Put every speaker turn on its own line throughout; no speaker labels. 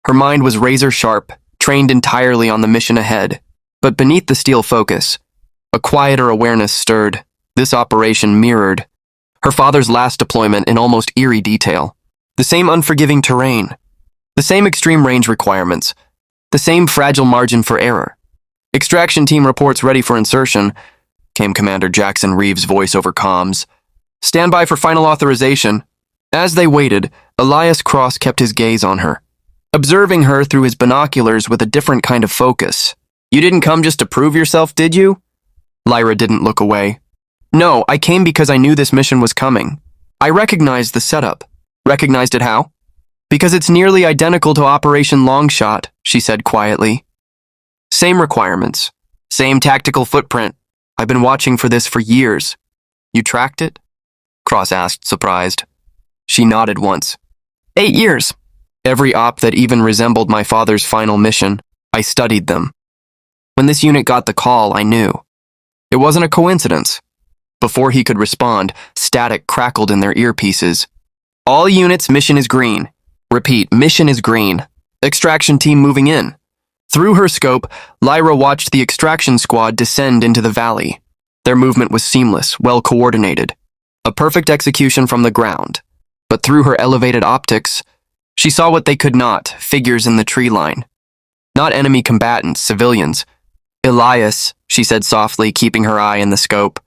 Her mind was razor-sharp, trained entirely on the mission ahead. But beneath the steel focus, a quieter awareness stirred. This operation mirrored her father's last deployment in almost eerie detail. The same unforgiving terrain, the same extreme range requirements, the same fragile margin for error. "Extraction team reports ready for insertion," came Commander Jackson Reeves' voice over comms. "Stand by for final authorization." As they waited, Elias Cross kept his gaze on her, observing her through his binoculars with a different kind of focus. "You didn't come just to prove yourself, did you?" Lyra didn't look away. "No, I came because I knew this mission was coming. I recognized the setup." "Recognized it how?" "Because it's nearly identical to Operation Longshot," she said quietly. "Same requirements, same tactical footprint. I've been watching for this for years." "You tracked it?" Cross asked, surprised. She nodded once. 8 years. Every op that even resembled my father's final mission, I studied them. When this unit got the call, I knew. It wasn't a coincidence. Before he could respond, static crackled in their earpieces. "All units, mission is green. Repeat, mission is green. Extraction team moving in." Through her scope, Lyra watched the extraction squad descend into the valley. Their movement was seamless, well coordinated. A perfect execution from the ground. But through her elevated optics, she saw what they could not, figures in the tree line. Not enemy combatants, civilians. "Elias," she said softly, keeping her eye in the scope.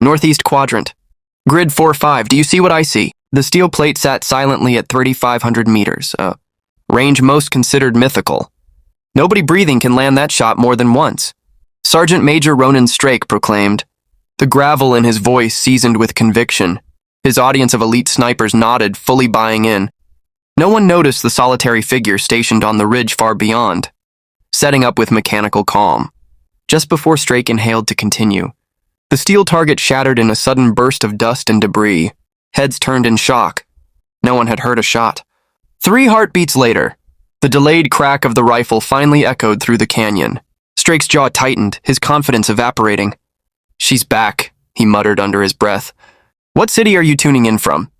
"Northeast quadrant. Grid 4-5, do you see what I see?" The steel plate sat silently at 3,500 meters, a range most considered mythical. Nobody breathing can land that shot more than once. Sergeant Major Ronan Strake proclaimed, the gravel in his voice seasoned with conviction. His audience of elite snipers nodded, fully buying in. No one noticed the solitary figure stationed on the ridge far beyond, setting up with mechanical calm. Just before Strake inhaled to continue, the steel target shattered in a sudden burst of dust and debris. Heads turned in shock. No one had heard a shot. 3 heartbeats later, the delayed crack of the rifle finally echoed through the canyon. Strake's jaw tightened, his confidence evaporating. "She's back," he muttered under his breath. "What city are you tuning in from?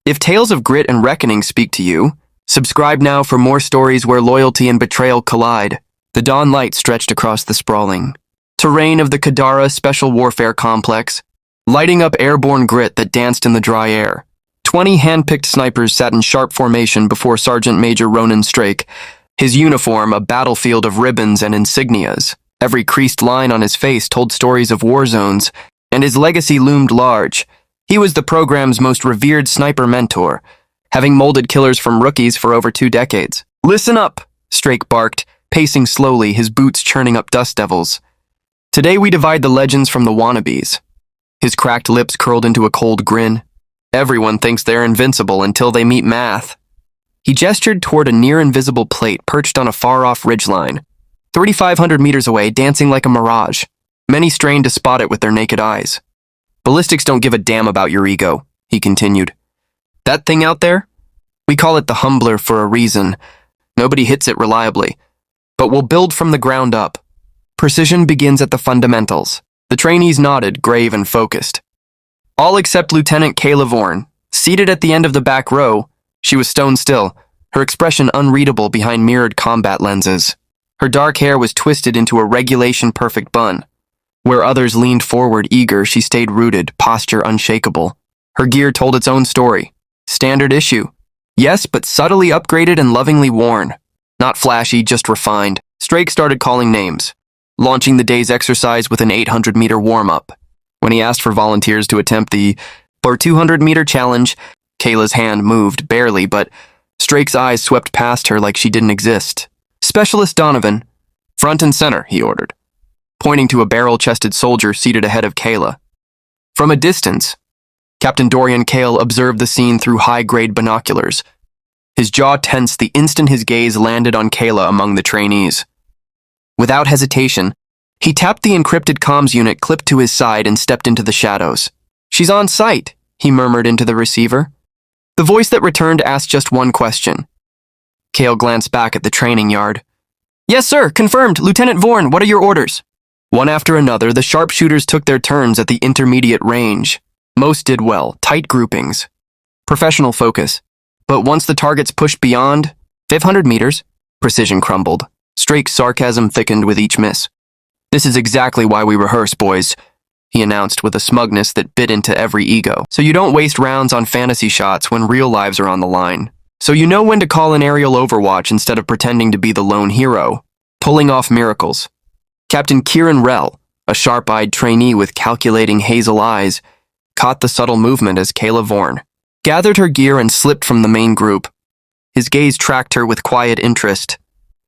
If tales of grit and reckoning speak to you, subscribe now for more stories where loyalty and betrayal collide." The dawn light stretched across the sprawling terrain of the Kadara Special Warfare Complex, lighting up airborne grit that danced in the dry air. 20 hand-picked snipers sat in sharp formation before Sergeant Major Ronan Strake, his uniform a battlefield of ribbons and insignias. Every creased line on his face told stories of war zones, and his legacy loomed large. He was the program's most revered sniper mentor, having molded killers from rookies for over 2 decades. "Listen up," Strake barked, pacing slowly, his boots churning up dust devils. "Today we divide the legends from the wannabes." His cracked lips curled into a cold grin. "Everyone thinks they're invincible until they meet math." He gestured toward a near-invisible plate perched on a far-off ridgeline, 3,500 meters away, dancing like a mirage. Many strained to spot it with their naked eyes. "Ballistics don't give a damn about your ego," he continued. "That thing out there? We call it the Humbler for a reason. Nobody hits it reliably. But we'll build from the ground up. Precision begins at the fundamentals." The trainees nodded, grave and focused. All except Lieutenant Kayla Vorn, seated at the end of the back row. She was stone still, her expression unreadable behind mirrored combat lenses. Her dark hair was twisted into a regulation-perfect bun. Where others leaned forward eager, she stayed rooted, posture unshakable. Her gear told its own story. Standard issue. Yes, but subtly upgraded and lovingly worn. Not flashy, just refined. Strake started calling names, launching the day's exercise with an 800-meter warm-up. When he asked for volunteers to attempt the 200-meter challenge, Kayla's hand moved, barely, but Strake's eyes swept past her like she didn't exist. "Specialist Donovan, front and center," he ordered, pointing to a barrel-chested soldier seated ahead of Kayla. From a distance, Captain Dorian Kale observed the scene through high-grade binoculars. His jaw tensed the instant his gaze landed on Kayla among the trainees. Without hesitation, he tapped the encrypted comms unit clipped to his side and stepped into the shadows. "She's on site," he murmured into the receiver. The voice that returned asked just one question. Kale glanced back at the training yard. "Yes, sir, confirmed. Lieutenant Vorn, what are your orders?" One after another, the sharpshooters took their turns at the intermediate range. Most did well, tight groupings. Professional focus. But once the targets pushed beyond 500 meters, Precision crumbled. Strake's sarcasm thickened with each miss. "This is exactly why we rehearse, boys," he announced with a smugness that bit into every ego. "So you don't waste rounds on fantasy shots when real lives are on the line. So you know when to call an aerial overwatch instead of pretending to be the lone hero, pulling off miracles." Captain Kieran Rell, a sharp-eyed trainee with calculating hazel eyes, caught the subtle movement as Kayla Vorn gathered her gear and slipped from the main group. His gaze tracked her with quiet interest,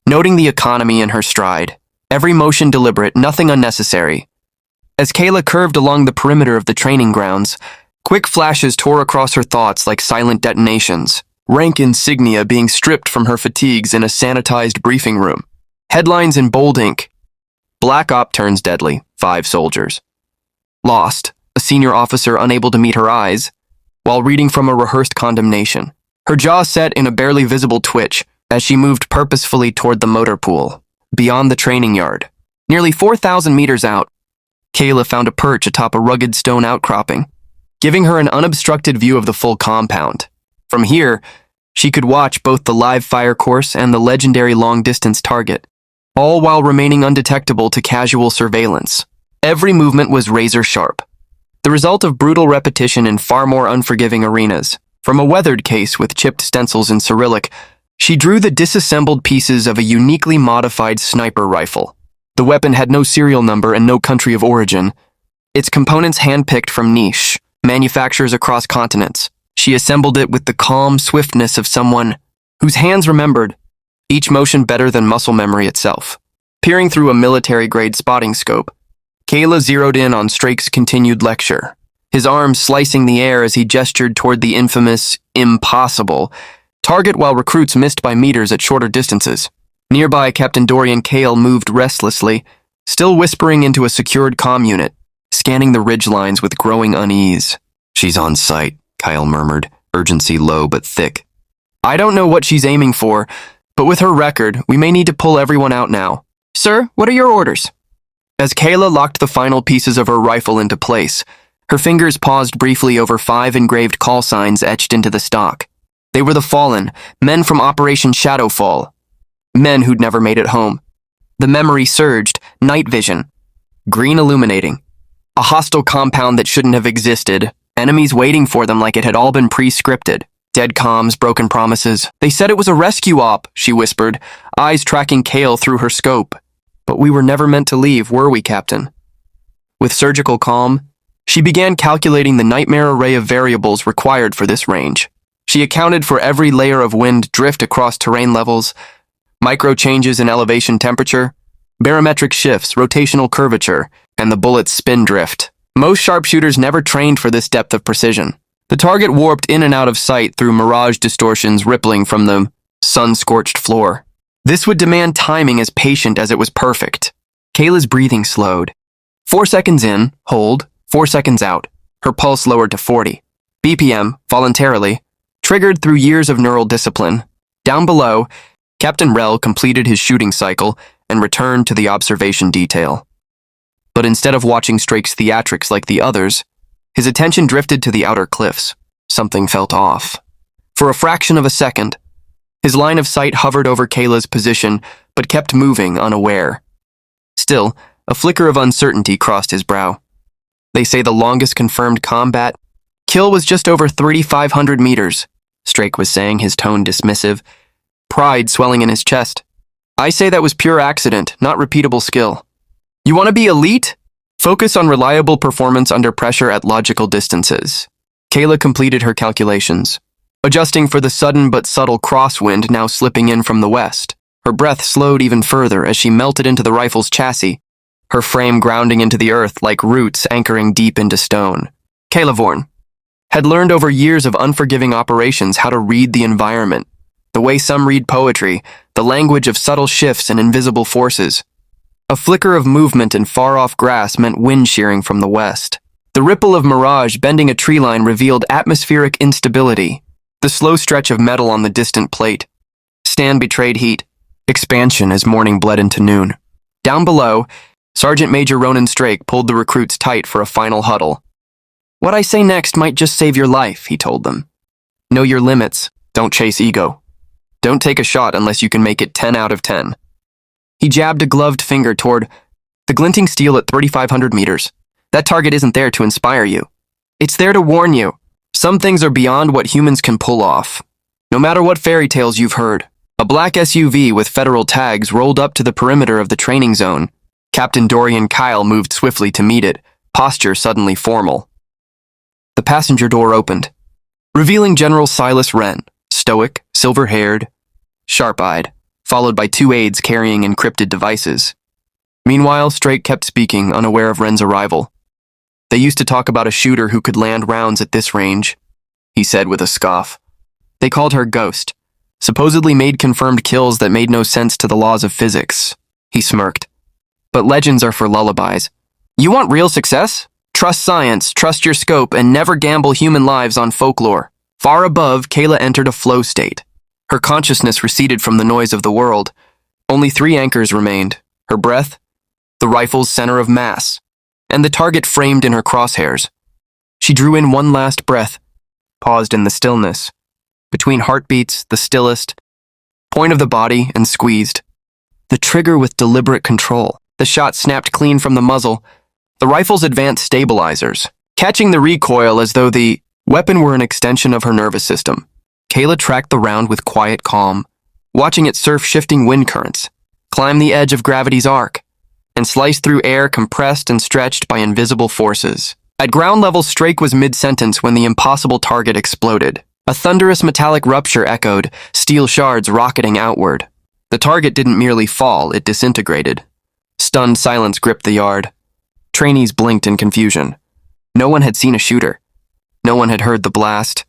noting the economy in her stride. Every motion deliberate, nothing unnecessary. As Kayla curved along the perimeter of the training grounds, quick flashes tore across her thoughts like silent detonations. Rank insignia being stripped from her fatigues in a sanitized briefing room. Headlines in bold ink. "Black Op turns deadly, 5 soldiers. Lost, a senior officer unable to meet her eyes, while reading from a rehearsed condemnation. Her jaw set in a barely visible twitch as she moved purposefully toward the motor pool, beyond the training yard. Nearly 4,000 meters out, Kayla found a perch atop a rugged stone outcropping, giving her an unobstructed view of the full compound. From here, she could watch both the live fire course and the legendary long-distance target, all while remaining undetectable to casual surveillance. Every movement was razor-sharp, the result of brutal repetition in far more unforgiving arenas. From a weathered case with chipped stencils in Cyrillic, she drew the disassembled pieces of a uniquely modified sniper rifle. The weapon had no serial number and no country of origin. Its components handpicked from niche manufacturers across continents. She assembled it with the calm swiftness of someone whose hands remembered each motion better than muscle memory itself. Peering through a military-grade spotting scope, Kayla zeroed in on Strake's continued lecture, his arms slicing the air as he gestured toward the infamous impossible target while recruits missed by meters at shorter distances. Nearby, Captain Dorian Kale moved restlessly, still whispering into a secured comm unit, scanning the ridge lines with growing unease. "She's on sight," Kyle murmured, urgency low but thick. "I don't know what she's aiming for, but with her record, we may need to pull everyone out now." "Sir, what are your orders?" As Kayla locked the final pieces of her rifle into place, her fingers paused briefly over 5 engraved call signs etched into the stock. They were the fallen, men from Operation Shadowfall. Men who'd never made it home. The memory surged, night vision. Green illuminating. A hostile compound that shouldn't have existed. Enemies waiting for them like it had all been pre-scripted. Dead comms, broken promises. "They said it was a rescue op," she whispered, eyes tracking Kale through her scope. "But we were never meant to leave, were we, Captain?" With surgical calm, she began calculating the nightmare array of variables required for this range. She accounted for every layer of wind drift across terrain levels, micro changes in elevation temperature, barometric shifts, rotational curvature, and the bullet's spin drift. Most sharpshooters never trained for this depth of precision. The target warped in and out of sight through mirage distortions rippling from the sun-scorched floor. This would demand timing as patient as it was perfect. Kayla's breathing slowed. 4 seconds in, hold, 4 seconds out. Her pulse lowered to 40. BPM, voluntarily, triggered through years of neural discipline. Down below, Captain Rell completed his shooting cycle and returned to the observation detail. But instead of watching Strake's theatrics like the others, his attention drifted to the outer cliffs. Something felt off. For a fraction of a second, his line of sight hovered over Kayla's position, but kept moving unaware. Still, a flicker of uncertainty crossed his brow. They say the longest confirmed combat kill was just over 3,500 meters, Strake was saying, his tone dismissive, pride swelling in his chest. "I say that was pure accident, not repeatable skill. You want to be elite? Focus on reliable performance under pressure at logical distances." Kayla completed her calculations, adjusting for the sudden but subtle crosswind now slipping in from the west. Her breath slowed even further as she melted into the rifle's chassis, her frame grounding into the earth like roots anchoring deep into stone. Kayla Vorn had learned over years of unforgiving operations how to read the environment, the way some read poetry, the language of subtle shifts and invisible forces. A flicker of movement in far-off grass meant wind shearing from the west. The ripple of mirage bending a tree line revealed atmospheric instability. The slow stretch of metal on the distant plate. Stand betrayed heat. Expansion as morning bled into noon. Down below, Sergeant Major Ronan Strake pulled the recruits tight for a final huddle. "What I say next might just save your life," he told them. "Know your limits. Don't chase ego." Don't take a shot unless you can make it 10 out of 10. He jabbed a gloved finger toward the glinting steel at 3,500 meters. That target isn't there to inspire you. It's there to warn you. Some things are beyond what humans can pull off. No matter what fairy tales you've heard. A black SUV with federal tags rolled up to the perimeter of the training zone. Captain Dorian Kyle moved swiftly to meet it, posture suddenly formal. The passenger door opened, revealing General Silas Wren, stoic, silver-haired, sharp-eyed, followed by two aides carrying encrypted devices. Meanwhile, Strake kept speaking, unaware of Wren's arrival. They used to talk about a shooter who could land rounds at this range, he said with a scoff. They called her Ghost, supposedly made confirmed kills that made no sense to the laws of physics. He smirked. But legends are for lullabies. You want real success? Trust science, trust your scope, and never gamble human lives on folklore. Far above, Kayla entered a flow state. Her consciousness receded from the noise of the world. Only 3 anchors remained: her breath, the rifle's center of mass, and the target framed in her crosshairs. She drew in one last breath, paused in the stillness, between heartbeats, the stillest, point of the body, and squeezed. The trigger with deliberate control. The shot snapped clean from the muzzle, the rifle's advanced stabilizers, catching the recoil as though the weapon were an extension of her nervous system. Kayla tracked the round with quiet calm, watching it surf shifting wind currents, climb the edge of gravity's arc, and slice through air compressed and stretched by invisible forces. At ground level, Strake was mid-sentence when the impossible target exploded. A thunderous metallic rupture echoed, steel shards rocketing outward. The target didn't merely fall, it disintegrated. Stunned silence gripped the yard. Trainees blinked in confusion. No one had seen a shooter. No one had heard the blast.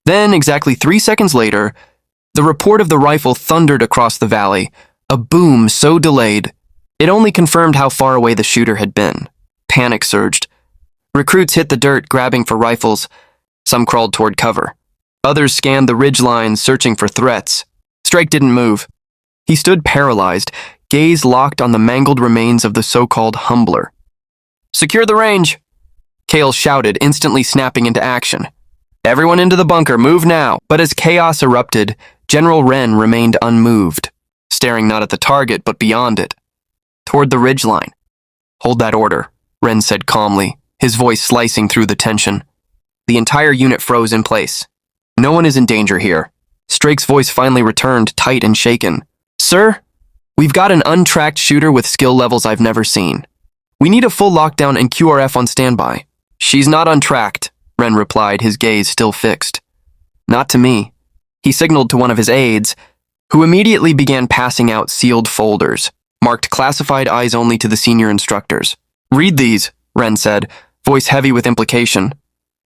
Then, exactly 3 seconds later, the report of the rifle thundered across the valley, a boom so delayed, it only confirmed how far away the shooter had been. Panic surged. Recruits hit the dirt, grabbing for rifles. Some crawled toward cover. Others scanned the ridgelines, searching for threats. Strake didn't move. He stood paralyzed, gaze locked on the mangled remains of the so-called humbler. "Secure the range!" Kale shouted, instantly snapping into action. "Everyone into the bunker, move now!" But as chaos erupted, General Wren remained unmoved, staring not at the target, but beyond it, toward the ridgeline. "Hold that order," Wren said calmly, his voice slicing through the tension. The entire unit froze in place. "No one is in danger here." Strake's voice finally returned, tight and shaken. "Sir, we've got an untracked shooter with skill levels I've never seen. We need a full lockdown and QRF on standby." "She's not untracked," Wren replied, his gaze still fixed. "Not to me." He signaled to one of his aides, who immediately began passing out sealed folders, marked classified eyes only to the senior instructors. "Read these," Wren said, voice heavy with implication.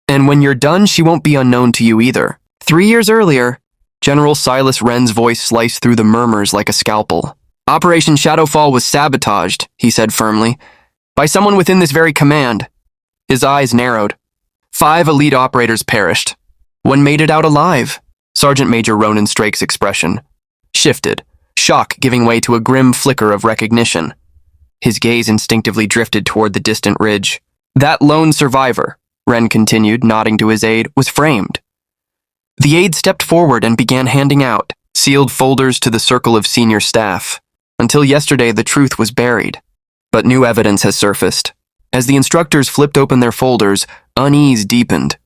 "And when you're done, she won't be unknown to you either." 3 years earlier, General Silas Wren's voice sliced through the murmurs like a scalpel. "Operation Shadowfall was sabotaged," he said firmly, "by someone within this very command." His eyes narrowed. 5 elite operators perished. One made it out alive. Sergeant Major Ronan Strake's expression shifted, shock giving way to a grim flicker of recognition. His gaze instinctively drifted toward the distant ridge. "That lone survivor," Wren continued, nodding to his aide, "was framed." The aide stepped forward and began handing out sealed folders to the circle of senior staff. Until yesterday, the truth was buried. But new evidence has surfaced. As the instructors flipped open their folders, unease deepened.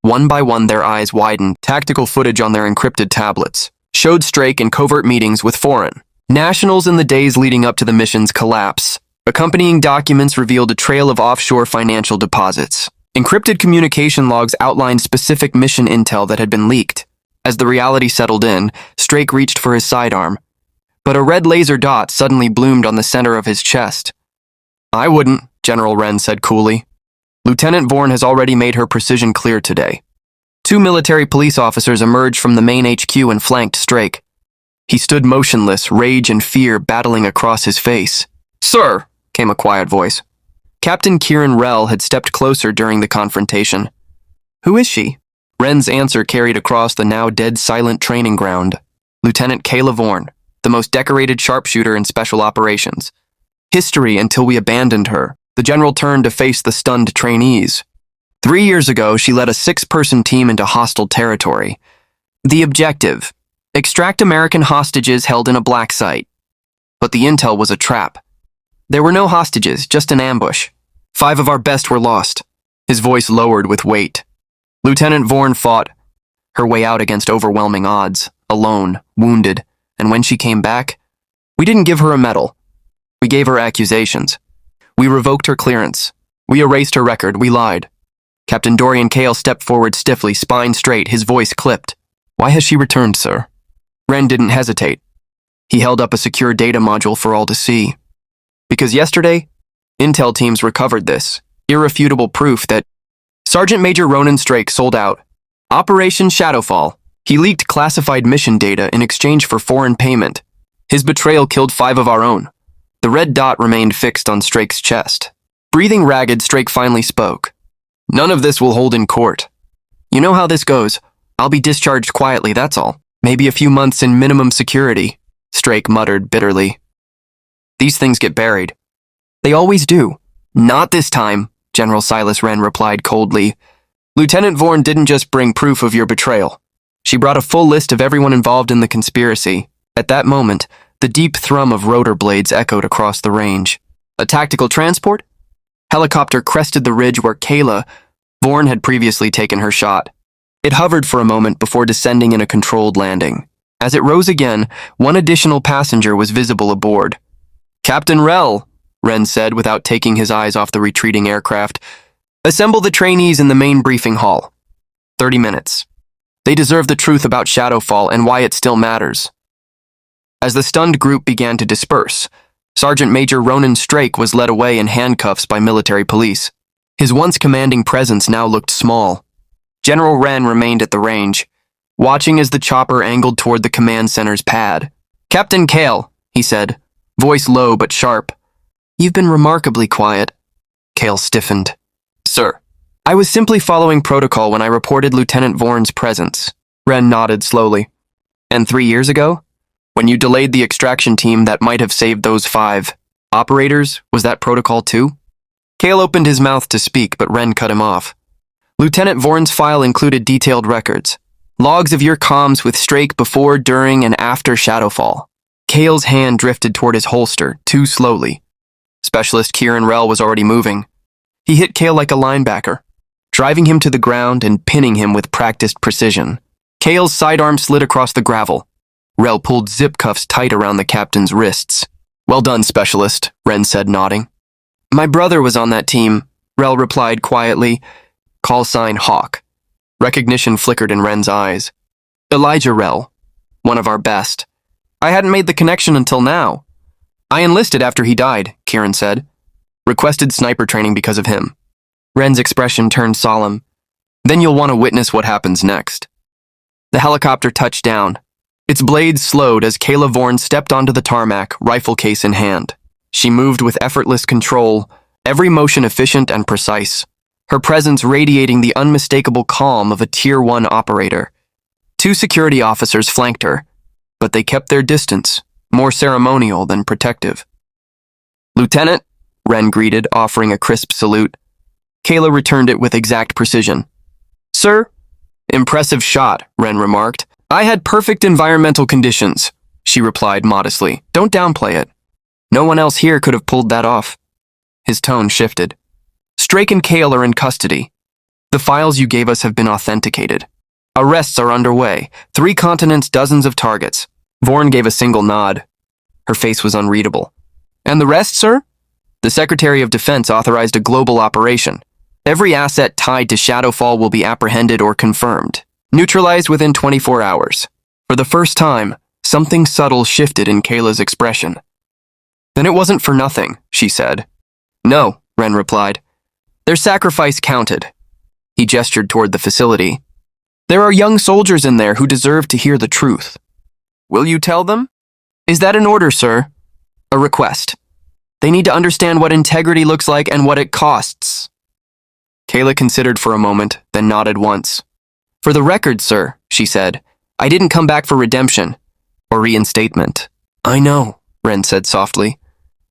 One by one, their eyes widened. Tactical footage on their encrypted tablets showed Strake in covert meetings with foreign nationals in the days leading up to the mission's collapse. Accompanying documents revealed a trail of offshore financial deposits. Encrypted communication logs outlined specific mission intel that had been leaked. As the reality settled in, Strake reached for his sidearm. But a red laser dot suddenly bloomed on the center of his chest. "I wouldn't," General Wren said coolly. "Lieutenant Vorn has already made her precision clear today." 2 military police officers emerged from the main HQ and flanked Strake. He stood motionless, rage and fear battling across his face. "Sir," came a quiet voice. Captain Kieran Rell had stepped closer during the confrontation. "Who is she?" Wren's answer carried across the now dead silent training ground. "Lieutenant Kayla Vorn, the most decorated sharpshooter in special operations. History until we abandoned her." The general turned to face the stunned trainees. 3 years ago, she led a 6-person team into hostile territory. The objective, Extract American hostages held in a black site. But the intel was a trap. There were no hostages, just an ambush. 5 of our best were lost. His voice lowered with weight. Lieutenant Vorn fought her way out against overwhelming odds, alone, wounded, and when she came back, we didn't give her a medal. We gave her accusations. We revoked her clearance. We erased her record. We lied. Captain Dorian Kale stepped forward stiffly, spine straight, his voice clipped. Why has she returned, sir? Ren didn't hesitate. He held up a secure data module for all to see. Because yesterday, intel teams recovered this, irrefutable proof that Sergeant Major Ronan Strake sold out. Operation Shadowfall. He leaked classified mission data in exchange for foreign payment. His betrayal killed 5 of our own. The red dot remained fixed on Strake's chest. Breathing ragged, Strake finally spoke. None of this will hold in court. You know how this goes. I'll be discharged quietly, that's all. Maybe a few months in minimum security, Strake muttered bitterly. These things get buried. They always do. Not this time, General Silas Wren replied coldly. Lieutenant Vorn didn't just bring proof of your betrayal. She brought a full list of everyone involved in the conspiracy. At that moment, the deep thrum of rotor blades echoed across the range. A tactical transport? Helicopter crested the ridge where Kayla, Vorn had previously taken her shot. It hovered for a moment before descending in a controlled landing. As it rose again, one additional passenger was visible aboard. Captain Rell, Wren said without taking his eyes off the retreating aircraft. Assemble the trainees in the main briefing hall. 30 minutes. They deserve the truth about Shadowfall and why it still matters. As the stunned group began to disperse, Sergeant Major Ronan Strake was led away in handcuffs by military police. His once commanding presence now looked small. General Wren remained at the range, watching as the chopper angled toward the command center's pad. Captain Kale, he said, voice low but sharp. You've been remarkably quiet. Kale stiffened. Sir, I was simply following protocol when I reported Lieutenant Vorn's presence. Wren nodded slowly. And 3 years ago? When you delayed the extraction team that might have saved those 5 operators, was that protocol too? Kale opened his mouth to speak, but Wren cut him off. Lieutenant Vorn's file included detailed records. Logs of your comms with Strake before, during, and after Shadowfall. Kale's hand drifted toward his holster, too slowly. Specialist Kieran Rell was already moving. He hit Kale like a linebacker, driving him to the ground and pinning him with practiced precision. Kale's sidearm slid across the gravel. Rell pulled zip cuffs tight around the captain's wrists. Well done, Specialist, Wren said, nodding. My brother was on that team, Rell replied quietly. Call sign Hawk. Recognition flickered in Wren's eyes. Elijah Rell, one of our best. I hadn't made the connection until now. I enlisted after he died, Kieran said. Requested sniper training because of him. Wren's expression turned solemn. Then you'll want to witness what happens next. The helicopter touched down. Its blades slowed as Kayla Vorn stepped onto the tarmac, rifle case in hand. She moved with effortless control, every motion efficient and precise, her presence radiating the unmistakable calm of a Tier 1 operator. 2 security officers flanked her, but they kept their distance, more ceremonial than protective. Lieutenant, Wren greeted, offering a crisp salute. Kayla returned it with exact precision. Sir? Impressive shot, Wren remarked. I had perfect environmental conditions, she replied modestly. Don't downplay it. No one else here could have pulled that off. His tone shifted. Strake and Kale are in custody. The files you gave us have been authenticated. Arrests are underway. 3 continents, dozens of targets. Vorn gave a single nod. Her face was unreadable. And the rest, sir? The Secretary of Defense authorized a global operation. Every asset tied to Shadowfall will be apprehended or confirmed. Neutralized within 24 hours. For the first time, something subtle shifted in Kayla's expression. Then it wasn't for nothing, she said. No, Wren replied. Their sacrifice counted. He gestured toward the facility. There are young soldiers in there who deserve to hear the truth. Will you tell them? Is that an order, sir? A request. They need to understand what integrity looks like and what it costs. Kayla considered for a moment, then nodded once. For the record, sir, she said, I didn't come back for redemption or reinstatement. I know, Wren said softly.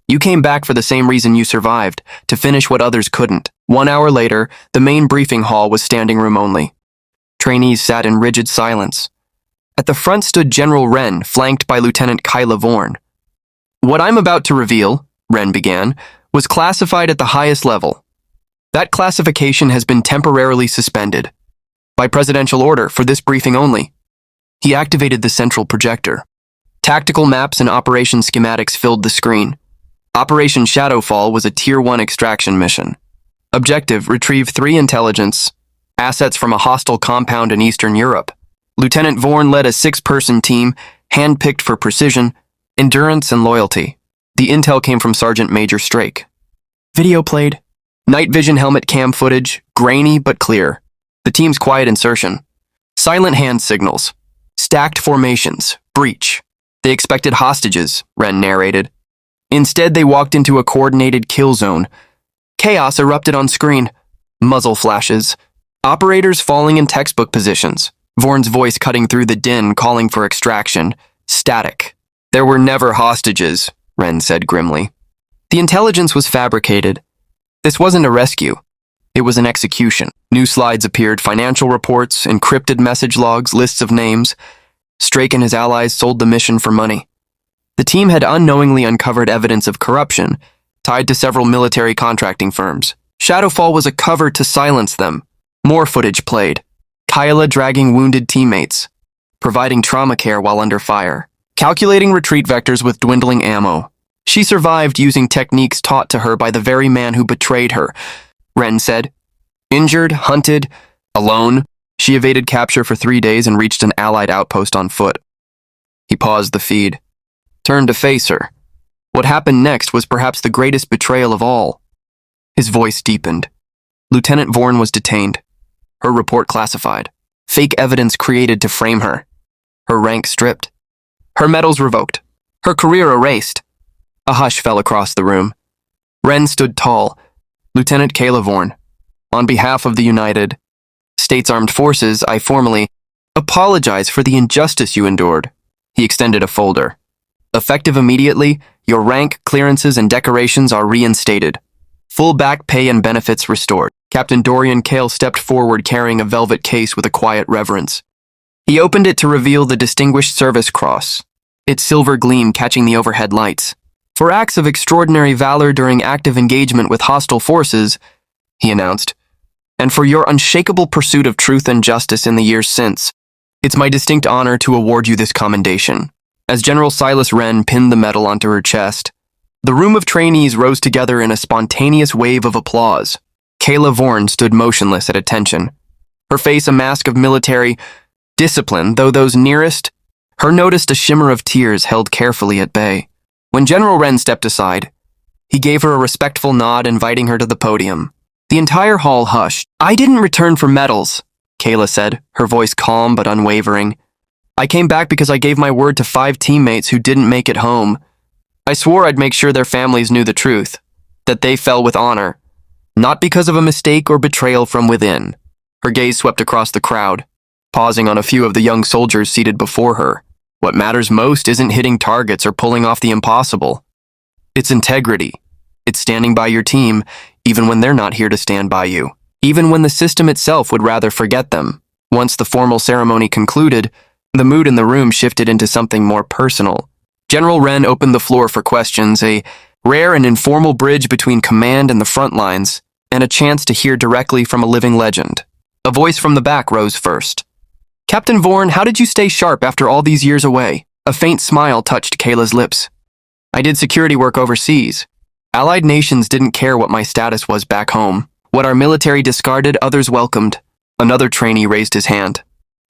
You came back for the same reason you survived, to finish what others couldn't. 1 hour later, the main briefing hall was standing room only. Trainees sat in rigid silence. At the front stood General Wren, flanked by Lieutenant Kyla Vorn. "What I'm about to reveal," Wren began, "was classified at the highest level. That classification has been temporarily suspended. By presidential order, for this briefing only." He activated the central projector. Tactical maps and operation schematics filled the screen. Operation Shadowfall was a Tier 1 extraction mission. Objective: retrieve 3 intelligence assets from a hostile compound in Eastern Europe. Lieutenant Vorn led a 6-person team, handpicked for precision, endurance, and loyalty. The intel came from Sergeant Major Strake. Video played. Night vision helmet cam footage, grainy but clear. The team's quiet insertion. Silent hand signals. Stacked formations. Breach. They expected hostages, Wren narrated. Instead, they walked into a coordinated kill zone. Chaos erupted on screen. Muzzle flashes. Operators falling in textbook positions. Vorn's voice cutting through the din, calling for extraction. Static. "There were never hostages," Wren said grimly. "The intelligence was fabricated. This wasn't a rescue. It was an execution." New slides appeared, financial reports, encrypted message logs, lists of names. Strake and his allies sold the mission for money. The team had unknowingly uncovered evidence of corruption, tied to several military contracting firms. Shadowfall was a cover to silence them. More footage played. Kyla dragging wounded teammates, providing trauma care while under fire, calculating retreat vectors with dwindling ammo. She survived using techniques taught to her by the very man who betrayed her, Wren said. Injured, hunted, alone, she evaded capture for 3 days and reached an Allied outpost on foot. He paused the feed, turned to face her. What happened next was perhaps the greatest betrayal of all. His voice deepened. Lieutenant Vorn was detained. Her report classified. Fake evidence created to frame her. Her rank stripped. Her medals revoked. Her career erased. A hush fell across the room. Wren stood tall. Lieutenant Kyla Vorn. On behalf of the United States Armed Forces, I formally apologize for the injustice you endured. He extended a folder. Effective immediately, your rank, clearances, and decorations are reinstated. Full back pay and benefits restored. Captain Dorian Kale stepped forward carrying a velvet case with a quiet reverence. He opened it to reveal the Distinguished Service Cross, its silver gleam catching the overhead lights. For acts of extraordinary valor during active engagement with hostile forces, he announced, and for your unshakable pursuit of truth and justice in the years since, it's my distinct honor to award you this commendation. As General Silas Wren pinned the medal onto her chest, the room of trainees rose together in a spontaneous wave of applause. Kyla Vorn stood motionless at attention, her face a mask of military discipline, though those nearest her noticed a shimmer of tears held carefully at bay. When General Wren stepped aside, he gave her a respectful nod, inviting her to the podium. The entire hall hushed. "I didn't return for medals," Kyla said, her voice calm but unwavering. "I came back because I gave my word to 5 teammates who didn't make it home. I swore I'd make sure their families knew the truth, that they fell with honor, not because of a mistake or betrayal from within." Her gaze swept across the crowd, pausing on a few of the young soldiers seated before her. What matters most isn't hitting targets or pulling off the impossible. It's integrity. It's standing by your team, even when they're not here to stand by you. Even when the system itself would rather forget them. Once the formal ceremony concluded, the mood in the room shifted into something more personal. General Wren opened the floor for questions, a rare and informal bridge between command and the front lines, and a chance to hear directly from a living legend. A voice from the back rose first. "Captain Vorn, how did you stay sharp after all these years away?" A faint smile touched Kayla's lips. "I did security work overseas. Allied nations didn't care what my status was back home. What our military discarded, others welcomed." Another trainee raised his hand.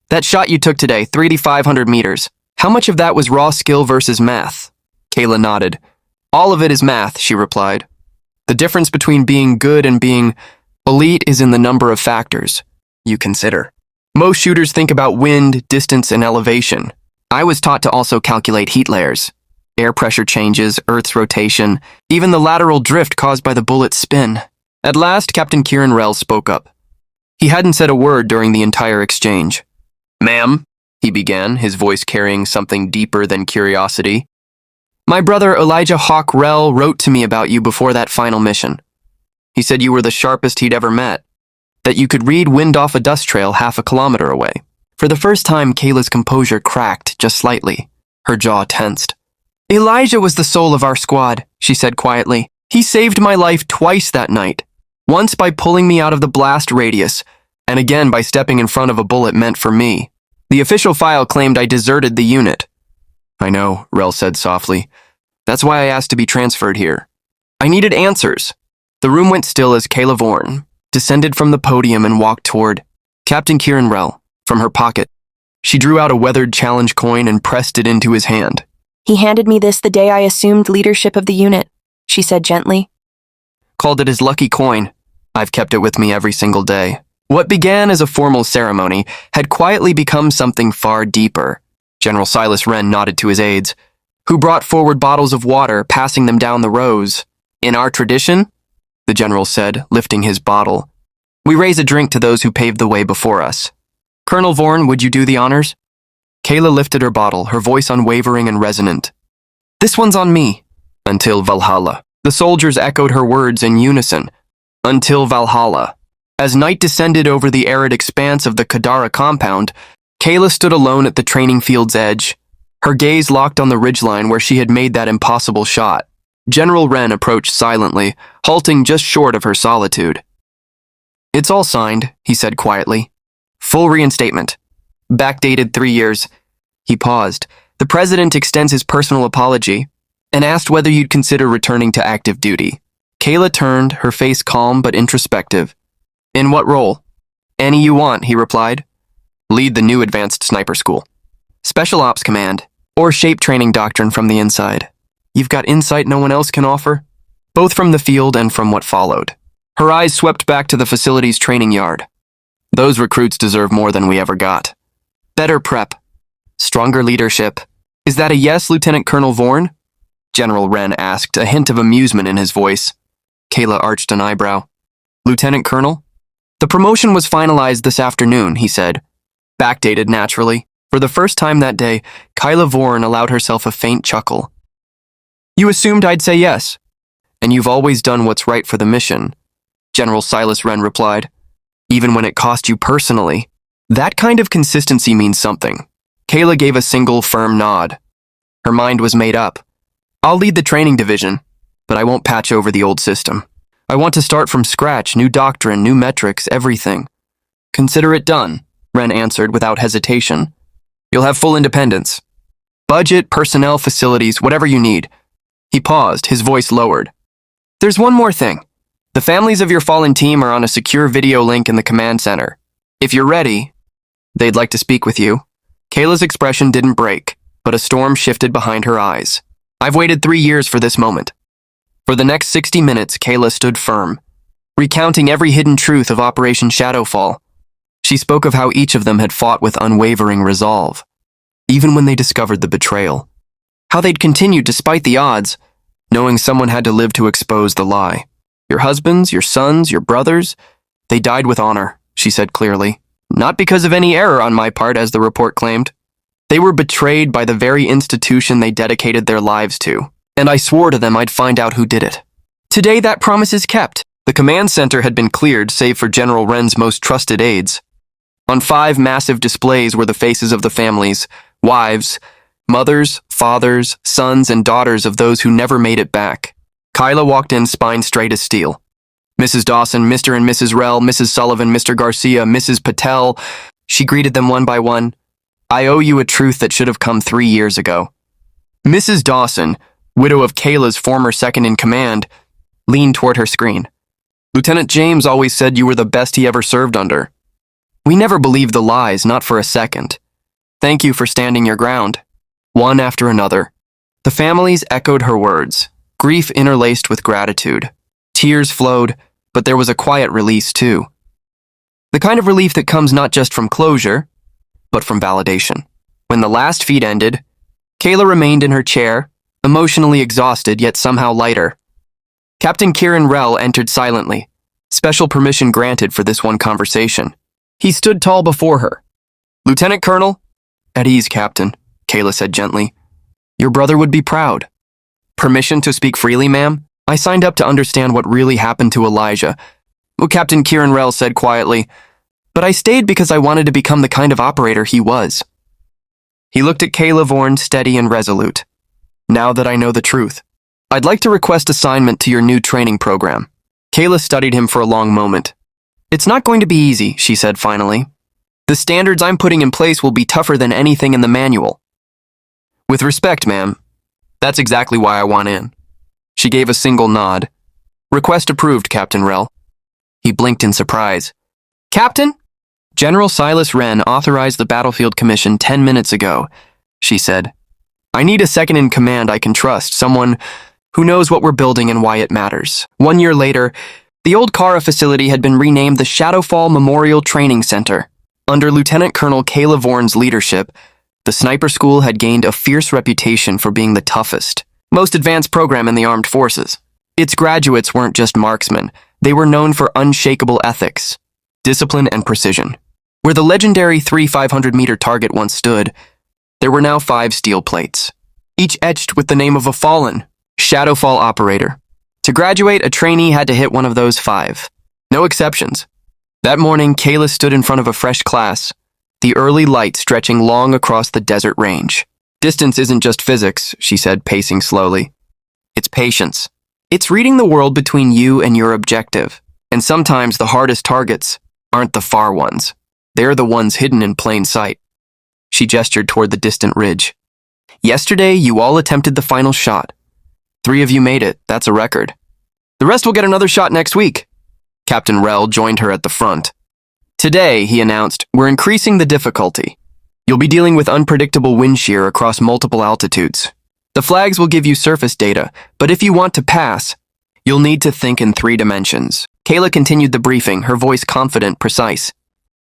"That shot you took today, 3,500 meters. How much of that was raw skill versus math?" Kayla nodded. "All of it is math," she replied. "The difference between being good and being elite is in the number of factors you consider. Most shooters think about wind, distance, and elevation. I was taught to also calculate heat layers, air pressure changes, Earth's rotation, even the lateral drift caused by the bullet's spin." At last, Captain Kieran Rell spoke up. He hadn't said a word during the entire exchange. "Ma'am," he began, his voice carrying something deeper than curiosity. "My brother Elijah Hawk Rell wrote to me about you before that final mission. He said you were the sharpest he'd ever met, that you could read wind off a dust trail half a kilometer away. For the first time, Kayla's composure cracked just slightly. Her jaw tensed. Elijah was the soul of our squad, she said quietly. He saved my life twice that night. Once by pulling me out of the blast radius, and again by stepping in front of a bullet meant for me. The official file claimed I deserted the unit. I know, Rel said softly. That's why I asked to be transferred here. I needed answers. The room went still as Kayla Vorn descended from the podium and walked toward Captain Kieran Rel. From her pocket, she drew out a weathered challenge coin and pressed it into his hand.
He handed me this the day I assumed leadership of the unit, she said gently.
Called it his lucky coin. I've kept it with me every single day. What began as a formal ceremony had quietly become something far deeper. General Silas Wren nodded to his aides, who brought forward bottles of water, passing them down the rows. In our tradition, the general said, lifting his bottle, we raise a drink to those who paved the way before us. Colonel Vorn, would you do the honors? Kayla lifted her bottle, her voice unwavering and resonant. This one's on me. Until Valhalla. The soldiers echoed her words in unison. Until Valhalla. As night descended over the arid expanse of the Kadara compound, Kayla stood alone at the training field's edge, her gaze locked on the ridgeline where she had made that impossible shot. General Wren approached silently, halting just short of her solitude. It's all signed, he said quietly. Full reinstatement. Backdated 3 years. He paused. The president extends his personal apology and asked whether you'd consider returning to active duty. Kayla turned, her face calm but introspective. In what role? Any you want, he replied. Lead the new advanced sniper school. Special Ops Command, or shape training doctrine from the inside. You've got insight no one else can offer? Both from the field and from what followed. Her eyes swept back to the facility's training yard. Those recruits deserve more than we ever got. Better prep. Stronger leadership. Is that a yes, Lieutenant Colonel Vorn? General Wren asked, a hint of amusement in his voice. Kayla arched an eyebrow. Lieutenant Colonel? The promotion was finalized this afternoon, he said. Backdated, naturally. For the first time that day, Kayla Vorn allowed herself a faint chuckle. You assumed I'd say yes. And you've always done what's right for the mission, General Silas Wren replied. Even when it cost you personally. That kind of consistency means something. Kayla gave a single firm nod. Her mind was made up. I'll lead the training division, but I won't patch over the old system. I want to start from scratch, new doctrine, new metrics, everything. Consider it done, Wren answered without hesitation. You'll have full independence. Budget, personnel, facilities, whatever you need. He paused, his voice lowered. There's one more thing. The families of your fallen team are on a secure video link in the command center. If you're ready, they'd like to speak with you. Kayla's expression didn't break, but a storm shifted behind her eyes. I've waited 3 years for this moment. For the next 60 minutes, Kayla stood firm, recounting every hidden truth of Operation Shadowfall. She spoke of how each of them had fought with unwavering resolve, even when they discovered the betrayal. How they'd continued despite the odds, knowing someone had to live to expose the lie. Your husbands, your sons, your brothers, they died with honor, she said clearly. Not because of any error on my part, as the report claimed. They were betrayed by the very institution they dedicated their lives to, and I swore to them I'd find out who did it. Today that promise is kept. The command center had been cleared save for General Wren's most trusted aides. On 5 massive displays were the faces of the families, wives, mothers, fathers, sons, and daughters of those who never made it back. Kayla walked in, spine straight as steel. Mrs. Dawson, Mr. and Mrs. Rel, Mrs. Sullivan, Mr. Garcia, Mrs. Patel. She greeted them one by one. I owe you a truth that should have come 3 years ago. Mrs. Dawson, widow of Kayla's former second-in-command, leaned toward her screen. Lieutenant James always said you were the best he ever served under. We never believed the lies, not for a second. Thank you for standing your ground. One after another. The families echoed her words, grief interlaced with gratitude. Tears flowed, but there was a quiet release too. The kind of relief that comes not just from closure, but from validation. When the last feed ended, Kayla remained in her chair, emotionally exhausted yet somehow lighter. Captain Kieran Rel entered silently, special permission granted for this one conversation. He stood tall before her. Lieutenant Colonel? At ease, Captain, Kayla said gently. Your brother would be proud. Permission to speak freely, ma'am? I signed up to understand what really happened to Elijah. Well, Captain Kieran Rel said quietly, But I stayed because I wanted to become the kind of operator he was. He looked at Kayla Vorn, steady and resolute. Now that I know the truth, I'd like to request assignment to your new training program. Kayla studied him for a long moment. It's not going to be easy, she said finally. The standards I'm putting in place will be tougher than anything in the manual. With respect, ma'am. That's exactly why I want in. She gave a single nod. Request approved, Captain Rel. He blinked in surprise. Captain? General Silas Wren authorized the Battlefield Commission 10 minutes ago, she said. I need a second in command I can trust, someone who knows what we're building and why it matters. 1 year later, the old Kara facility had been renamed the Shadowfall Memorial Training Center. Under Lieutenant Colonel Kayla Vorn's leadership, the sniper school had gained a fierce reputation for being the toughest, most advanced program in the armed forces. Its graduates weren't just marksmen, they were known for unshakable ethics, discipline, and precision. Where the legendary 500-meter target once stood, there were now 5 steel plates, each etched with the name of a fallen Shadowfall operator. To graduate, a trainee had to hit one of those 5. No exceptions. That morning, Kayla stood in front of a fresh class, the early light stretching long across the desert range. Distance isn't just physics, she said, pacing slowly. It's patience. It's reading the world between you and your objective. And sometimes the hardest targets aren't the far ones. They're the ones hidden in plain sight. She gestured toward the distant ridge. Yesterday, you all attempted the final shot. 3 of you made it. That's a record. The rest will get another shot next week. Captain Rel joined her at the front. Today, he announced, we're increasing the difficulty. You'll be dealing with unpredictable wind shear across multiple altitudes. The flags will give you surface data, but if you want to pass, you'll need to think in 3 dimensions. Kayla continued the briefing, her voice confident, precise.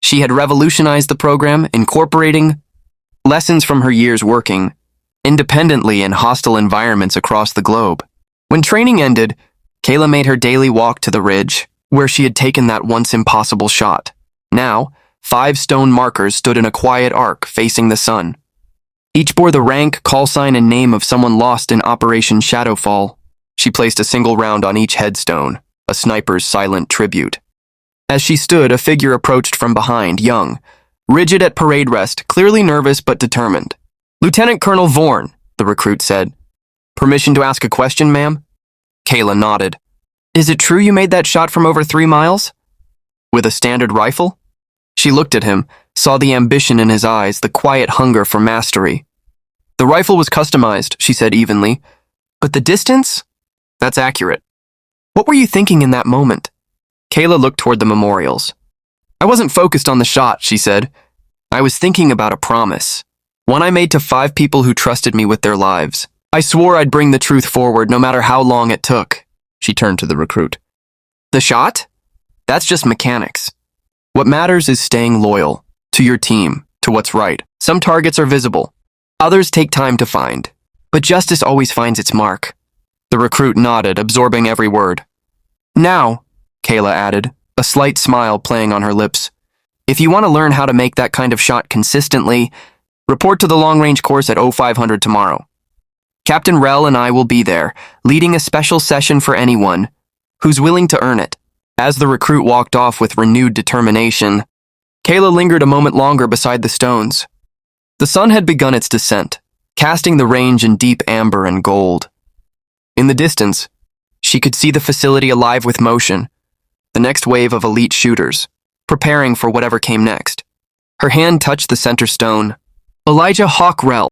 She had revolutionized the program, incorporating lessons from her years working independently in hostile environments across the globe. When training ended, Kayla made her daily walk to the ridge, where she had taken that once impossible shot. Now, 5 stone markers stood in a quiet arc facing the sun. Each bore the rank, call sign, and name of someone lost in Operation Shadowfall. She placed a single round on each headstone, a sniper's silent tribute. As she stood, a figure approached from behind, young, rigid at parade rest, clearly nervous but determined. Lieutenant Colonel Vorn, the recruit said. Permission to ask a question, ma'am? Kayla nodded. Is it true you made that shot from over 3 miles? With a standard rifle? She looked at him, saw the ambition in his eyes, the quiet hunger for mastery. The rifle was customized, she said evenly. But the distance? That's accurate. What were you thinking in that moment? Kayla looked toward the memorials. I wasn't focused on the shot, she said. I was thinking about a promise. One I made to 5 people who trusted me with their lives. I swore I'd bring the truth forward no matter how long it took. She turned to the recruit. The shot? That's just mechanics. What matters is staying loyal to your team, to what's right. Some targets are visible. Others take time to find. But justice always finds its mark. The recruit nodded, absorbing every word. Now, Kayla added, a slight smile playing on her lips, if you want to learn how to make that kind of shot consistently, report to the long-range course at 0500 tomorrow. Captain Rel and I will be there, leading a special session for anyone who's willing to earn it. As the recruit walked off with renewed determination, Kayla lingered a moment longer beside the stones. The sun had begun its descent, casting the range in deep amber and gold. In the distance, she could see the facility alive with motion, the next wave of elite shooters, preparing for whatever came next. Her hand touched the center stone. Elijah Hawk Rel.